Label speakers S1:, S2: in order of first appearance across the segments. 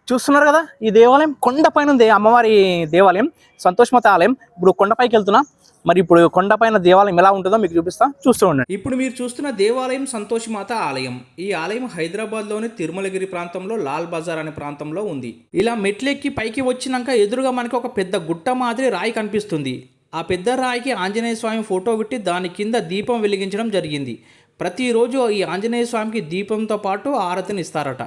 S1: చూస్తున్నారు కదా, ఈ దేవాలయం కొండపైన ఉంది. అమ్మవారి దేవాలయం, సంతోషమాత ఆలయం. ఇప్పుడు కొండపైకి వెళ్తున్నా. మరి ఇప్పుడు కొండపైన దేవాలయం ఎలా ఉంటుందో మీకు చూపిస్తా, చూస్తూ ఉండండి. ఇప్పుడు మీరు చూస్తున్న దేవాలయం సంతోషమాత ఆలయం. ఈ ఆలయం హైదరాబాద్లోని తిరుమలగిరి ప్రాంతంలో లాల్ బజార్ అనే ప్రాంతంలో ఉంది. ఇలా మెట్లెక్కి పైకి వచ్చినాక ఎదురుగా మనకి ఒక పెద్ద గుట్ట మాదిరి రాయి కనిపిస్తుంది. ఆ పెద్ద రాయికి ఆంజనేయ స్వామి ఫోటో పెట్టి దాని కింద దీపం వెలిగించడం జరిగింది. ప్రతిరోజు ఈ ఆంజనేయ స్వామికి దీపంతో పాటు ఆరతిని ఇస్తారట.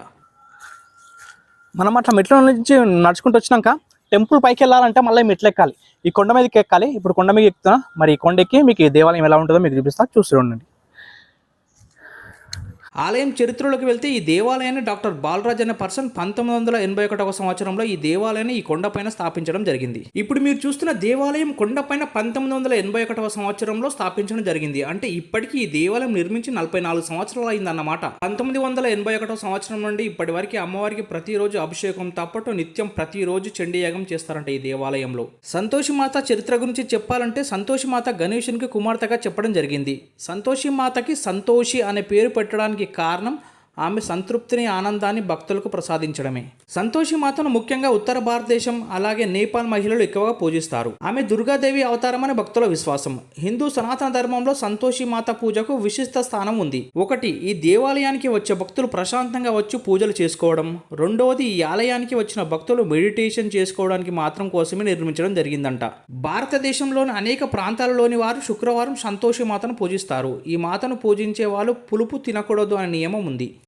S1: మనం అట్లా మెట్ల నుంచి నడుచుకుంటూ వచ్చినాక టెంపుల్ పైకి వెళ్ళాలంటే మళ్ళీ మెట్లు ఎక్కాలి. ఈ కొండ మీదకి ఎక్కాలి. ఇప్పుడు కొండ మీద ఎక్కుతున్నా. మరి ఈ కొండ ఎక్కి మీకు ఈ దేవాలయం ఎలా ఉంటుందో మీకు చూపిస్తా, చూస్తూ ఉండండి. ఆలయం చరిత్రలోకి వెళ్తే ఈ దేవాలయాన్ని డాక్టర్ బాలరాజ్ అనే పర్సన్ 1981 సంవత్సరంలో ఈ దేవాలయాన్ని ఈ కొండపైన స్థాపించడం జరిగింది. ఇప్పుడు మీరు చూస్తున్న దేవాలయం కొండపైన 1981 సంవత్సరంలో స్థాపించడం జరిగింది. అంటే ఇప్పటికీ ఈ దేవాలయం నిర్మించి 44 సంవత్సరాలు అయిందన్నమాట. 1981 సంవత్సరం నుండి ఇప్పటి వరకు అమ్మవారికి ప్రతిరోజు అభిషేకంతో పాటు నిత్యం ప్రతిరోజు చండీయాగం చేస్తారంట ఈ దేవాలయంలో. సంతోషిమాత చరిత్ర గురించి చెప్పాలంటే సంతోషిమాత గణేశునికి కుమార్తెగా చెప్పడం జరిగింది. సంతోషిమాతకి సంతోషి అనే పేరు పెట్టడానికి కారణం ఆమె సంతృప్తిని, ఆనందాన్ని భక్తులకు ప్రసాదించడమే. సంతోషి మాతను ముఖ్యంగా ఉత్తర భారతదేశం అలాగే నేపాల్ మహిళలు ఎక్కువగా పూజిస్తారు. ఆమె దుర్గాదేవి అవతారం అని భక్తుల విశ్వాసం. హిందూ సనాతన ధర్మంలో సంతోషి మాత పూజకు విశిష్ట స్థానం ఉంది. ఒకటి, ఈ దేవాలయానికి వచ్చే భక్తులు ప్రశాంతంగా వచ్చి పూజలు చేసుకోవడం. రెండవది, ఈ ఆలయానికి వచ్చిన భక్తులు మెడిటేషన్ చేసుకోవడానికి మాత్రం కోసమే నిర్మించడం జరిగిందంట. భారతదేశంలోని అనేక ప్రాంతాలలోని వారు శుక్రవారం సంతోషి మాతను పూజిస్తారు. ఈ మాతను పూజించే వాళ్ళు పులుపు తినకూడదు అనే నియమం ఉంది.